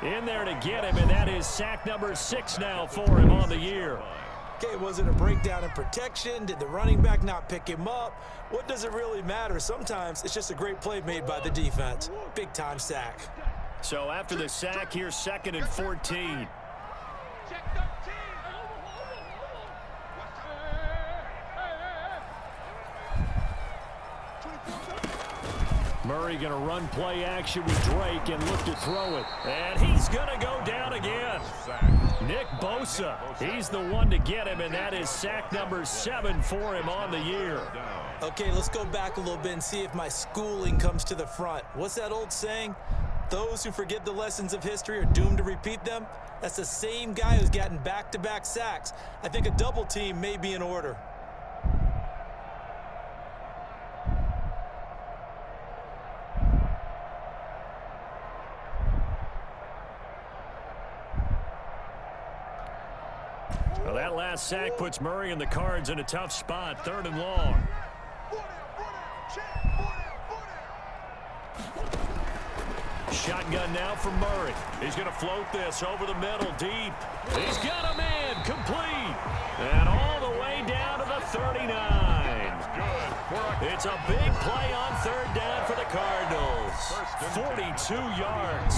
in there to get him, and that is sack number 6 now for him on the year. Okay, was it a breakdown in protection? Did the running back not pick him up? What does it really matter? Sometimes it's just a great play made by the defense. Big-time sack. So after the sack, here's 2nd and 14. Murray going to run play action with Drake and look to throw it. And he's going to go down again. Nick Bosa, he's the one to get him, and that is sack number 7 for him on the year. Okay, let's go back a little bit and see if my schooling comes to the front. What's that old saying? Those who forget the lessons of history are doomed to repeat them. That's the same guy who's gotten back-to-back sacks. I think a double team may be in order. Well, that last sack puts Murray and the Cards in a tough spot, 3rd and long. Shotgun now from Murray. He's going to float this over the middle, deep. He's got a man, complete. And all the way down to the 39. It's a big play on 3rd down for the Cardinals. 42 yards.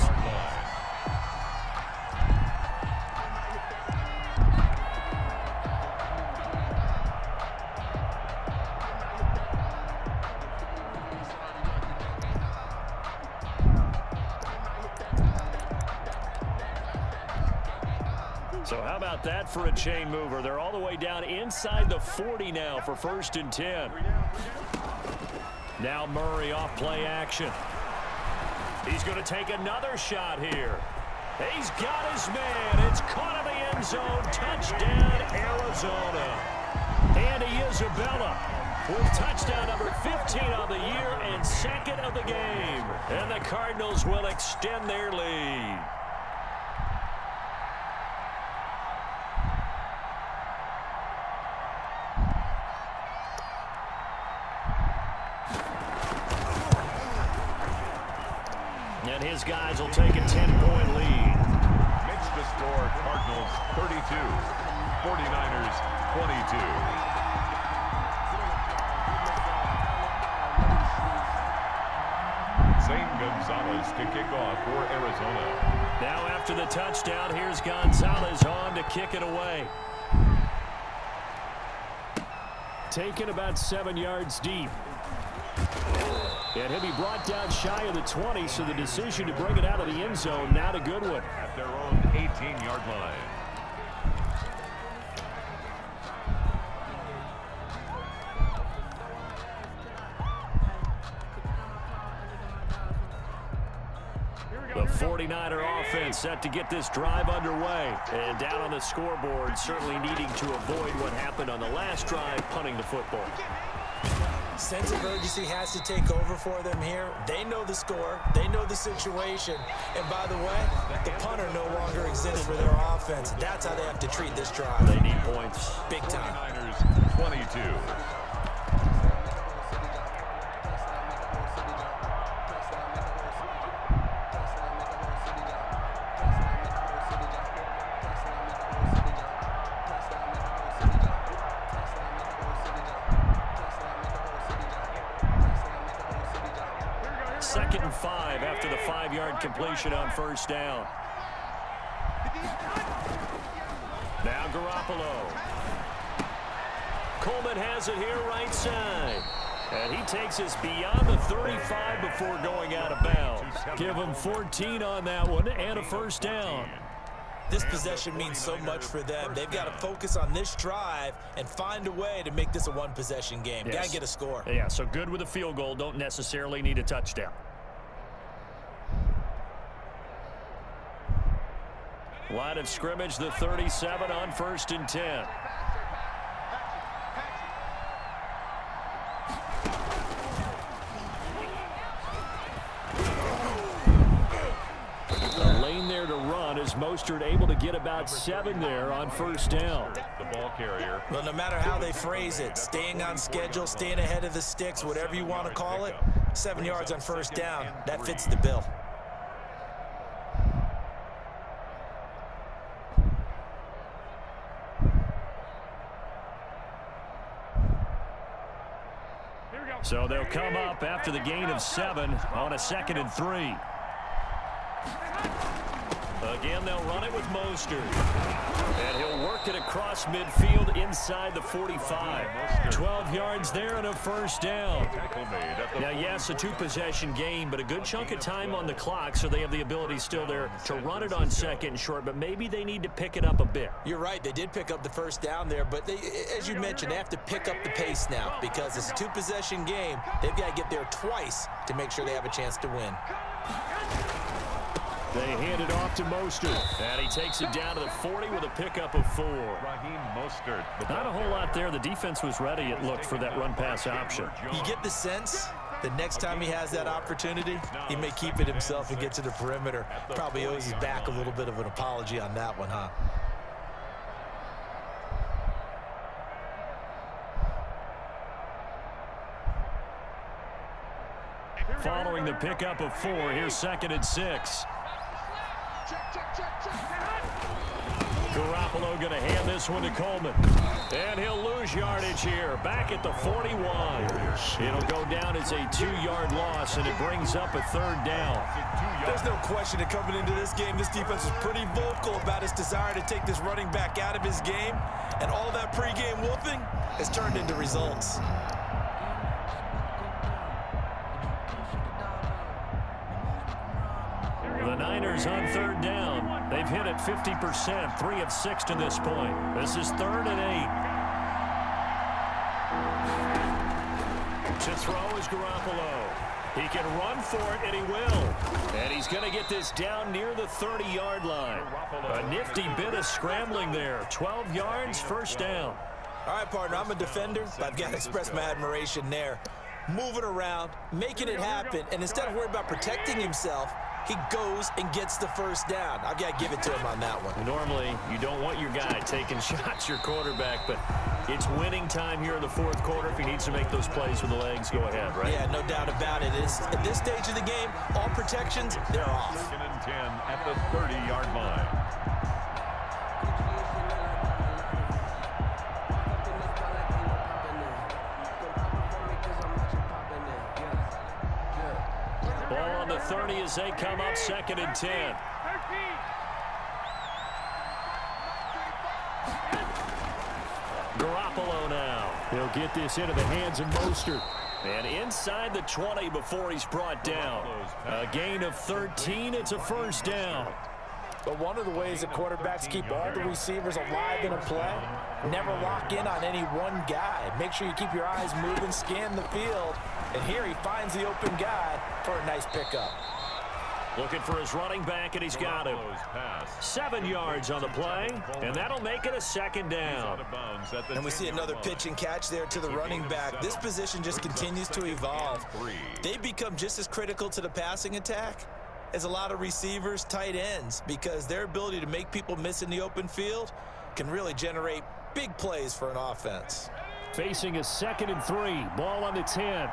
So how about that for a chain mover? They're all the way down inside the 40 now for 1st and 10. Now Murray off play action. He's going to take another shot here. He's got his man. It's caught in the end zone. Touchdown, Arizona. Andy Isabella with touchdown number 15 on the year and 2nd of the game. And the Cardinals will extend their lead. And his guys will take a 10-point lead. Makes the score Cardinals 32, 49ers 22. Zane Gonzalez to kick off for Arizona. Now after the touchdown, here's Gonzalez on to kick it away. Taken about 7 yards deep. And he'll be brought down shy of the 20, so the decision to bring it out of the end zone, not a good one. At their own 18-yard line. The 49er offense set to get this drive underway. And down on the scoreboard, certainly needing to avoid what happened on the last drive, punting the football. Sense of urgency has to take over for them here. They know the score. They know the situation. And by the way, the punter no longer exists for their offense. That's how they have to treat this drive. They need points. Big time. 49ers 22. Second and 5 after the 5-yard completion on 1st down. Now Garoppolo. Coleman has it here right side. And he takes us beyond the 35 before going out of bounds. Give him 14 on that one and a 1st down. This possession means so much for them. They've got to focus on this drive and find a way to make this a one-possession game. Yes. Got to get a score. Yeah, so good with a field goal. Don't necessarily need a touchdown. Line of scrimmage, the 37 on 1st and 10. A lane there to run. Is Mostert able to get about 7 there on 1st down? The ball carrier. Well, no matter how they phrase it, staying on schedule, staying ahead of the sticks, whatever you want to call it, 7 yards on 1st down, that fits the bill. So they'll come up after the gain of 7 on a 2nd and 3. Again, they'll run it with Mostert. And he'll work it across midfield inside the 45. 12 yards there and a first down. Now, yes, a 2-possession game, but a good chunk of time on the clock, so they have the ability still there to run it on 2nd and short, but maybe they need to pick it up a bit. You're right. They did pick up the first down there, but they, as you mentioned, they have to pick up the pace now because it's a 2-possession game. They've got to get there twice to make sure they have a chance to win. They hand it off to Mostert, and he takes it down to the 40 with a pickup of 4. Not a whole lot there. The defense was ready, it looked, for that run-pass option. You get the sense the next time he has that opportunity, he may keep it himself and get to the perimeter. Probably owes his back a little bit of an apology on that one, huh? Following the pickup of 4, here's 2nd and 6. Garoppolo going to hand this one to Coleman. And he'll lose yardage here. Back at the 41. It'll go down as a 2-yard loss, and it brings up a 3rd down. There's no question that coming into this game, this defense was pretty vocal about its desire to take this running back out of his game. And all that pregame whooping has turned into results. The Niners on 3rd down. They've hit it 50%, 3 of 6 to this point. This is 3rd and 8. To throw is Garoppolo. He can run for it, and he will. And he's going to get this down near the 30-yard line. A nifty bit of scrambling there. 12 yards, first down. All right, partner, I'm a defender, but I've got to express my admiration there. Moving around, making it happen, and instead of worrying about protecting himself, he goes and gets the first down. I've got to give it to him on that one. Normally, you don't want your guy taking shots, your quarterback, but it's winning time here in the 4th quarter. If he needs to make those plays with the legs, go ahead, right? Yeah, no doubt about it. At this stage of the game, all protections, they're off. 2nd and 10 at the 30-yard line. Ball on the 30 as they come up, 2nd and 10. Garoppolo now. He'll get this into the hands of Mostert. And inside the 20 before he's brought down. A gain of 13. It's a first down. But one of the ways that quarterbacks keep all the receivers alive in a play, never lock in on any one guy. Make sure you keep your eyes moving, scan the field. And here he finds the open guy for a nice pickup. Looking for his running back, and he's got him. 7 yards on the play, and that'll make it a 2nd down. And we see another pitch and catch there to the running back. This position just continues to evolve. They become just as critical to the passing attack as a lot of receivers, tight ends, because their ability to make people miss in the open field can really generate big plays for an offense. Facing a 2nd and 3, ball on the 10.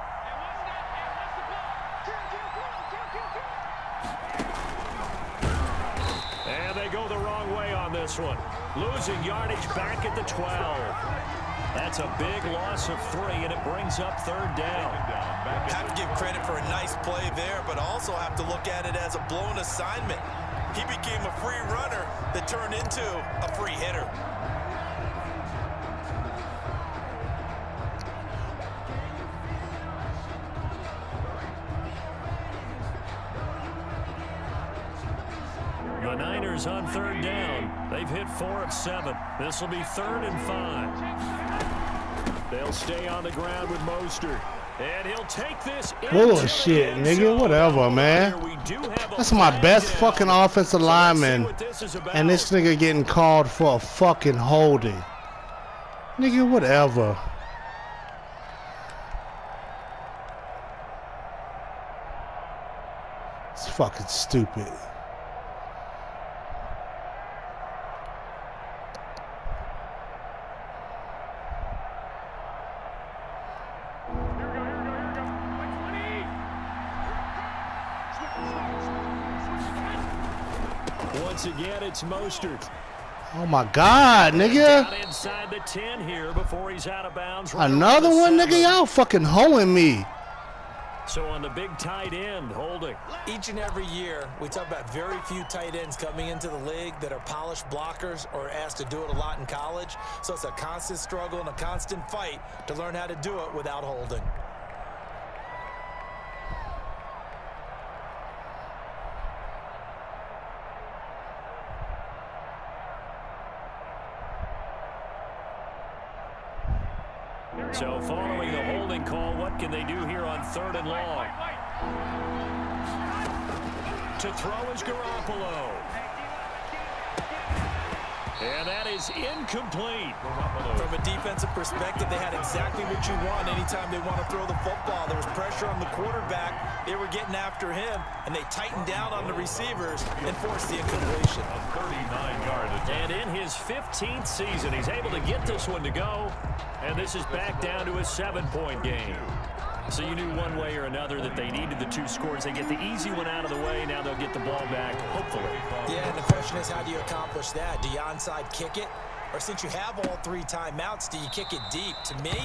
And they go the wrong way on this one. Losing yardage back at the 12. That's a big loss of 3, and it brings up 3rd down. Have to give credit for a nice play there, but also have to look at it as a blown assignment. He became a free runner that turned into a free hitter. The Niners on 3rd down. They've hit 4 of 7. This will be 3rd and 5. They'll stay on the ground with Mostert. And he'll take this. Bullshit, nigga. Whatever, man. That's my best fucking offensive lineman. And this nigga getting called for a fucking holding. Nigga, whatever. It's fucking stupid. Once again, it's Mostert. Oh my God, nigga. Down inside the 10 here before he's out of bounds. Another one, nigga. Y'all fucking hoeing me. So on the big tight end, holding. Each and every year, we talk about very few tight ends coming into the league that are polished blockers or asked to do it a lot in college. So it's a constant struggle and a constant fight to learn how to do it without holding. So following the holding call, what can they do here on 3rd and long? To throw is Garoppolo. And that is incomplete. From a defensive perspective, they had exactly what you want anytime they want to throw the football. There was pressure on the quarterback. They were getting after him, and they tightened down on the receivers and forced the incompletion. A 39-yard attempt. And in his 15th season, he's able to get this one to go. And this is back down to a 7-point game. So you knew one way or another that they needed the 2 scores. They get the easy one out of the way. Now they'll get the ball back, hopefully. Yeah, and the question is, how do you accomplish that? Do you onside kick it? Or since you have all 3 timeouts, do you kick it deep? To me,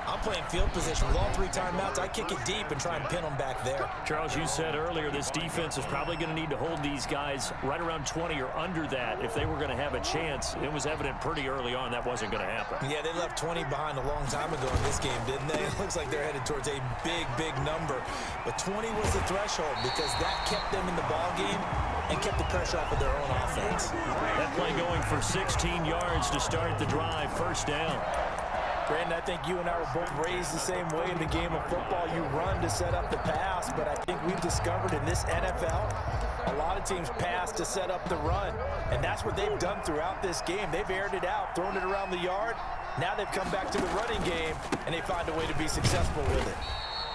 I'm playing field position with all 3 timeouts. I kick it deep and try and pin them back there. Charles, you said earlier this defense is probably going to need to hold these guys right around 20 or under that if they were going to have a chance. It was evident pretty early on that wasn't going to happen. Yeah, they left 20 behind a long time ago in this game, didn't they? It looks like they're headed towards a big, big number. But 20 was the threshold because that kept them in the ball game and kept the pressure off of their own offense. That play going for 16 yards to start the drive, 1st down. Brandon, I think you and I were both raised the same way in the game of football. You run to set up the pass, but I think we've discovered in this NFL, a lot of teams pass to set up the run, and that's what they've done throughout this game. They've aired it out, thrown it around the yard. Now they've come back to the running game, and they find a way to be successful with it.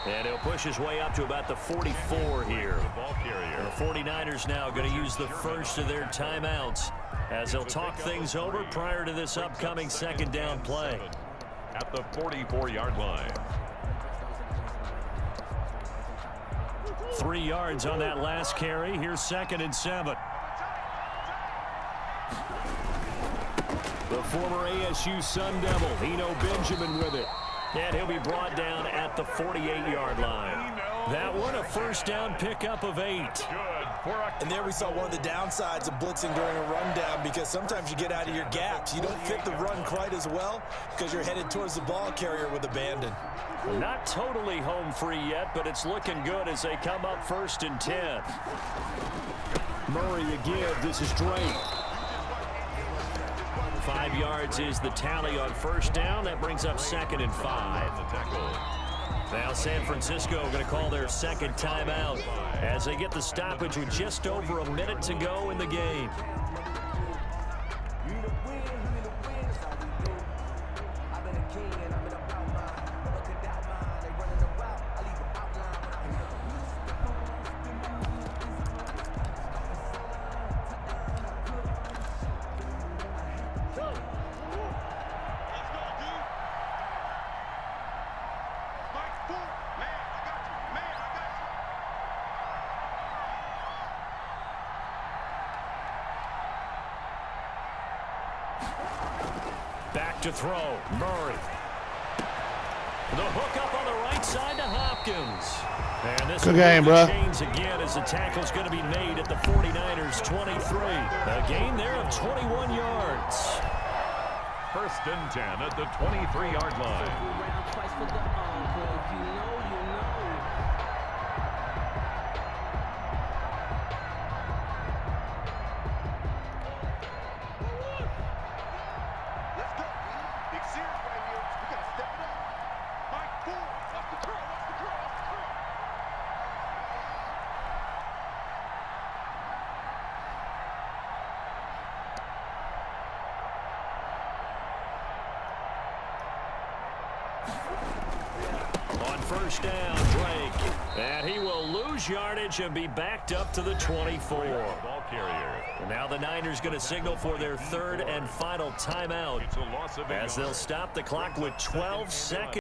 And he'll push his way up to about the 44 here. And the 49ers now going to use the first of their timeouts as they'll talk things over prior to this upcoming 2nd down play. At the 44-yard line. 3 yards on that last carry. Here's 2nd and 7. The former ASU Sun Devil, Eno Benjamin with it. And he'll be brought down at the 48-yard line. That one, a 1st down pickup of 8. And there we saw one of the downsides of blitzing during a rundown, because sometimes you get out of your gaps. You don't fit the run quite as well because you're headed towards the ball carrier with abandon. Not totally home free yet, but it's looking good as they come up 1st and 10. Murray a give. This is Drake. 5 yards is the tally on 1st down. That brings up 2nd and 5. Now San Francisco going to call their 2nd timeout as they get the stoppage with just over a minute to go in the game. Back to throw, Murray. The hook up on the right side to Hopkins. And this good game, bro. Chains again as the tackle's going to be made at the 49ers 23. A gain there of 21 yards. 1st and 10 at the 23-yard line. On 1st down, Drake. And he will lose yardage and be backed up to the 24. Ball carrier. And now the Niners going to signal for their 3rd and final timeout as they'll stop the clock with 12 seconds.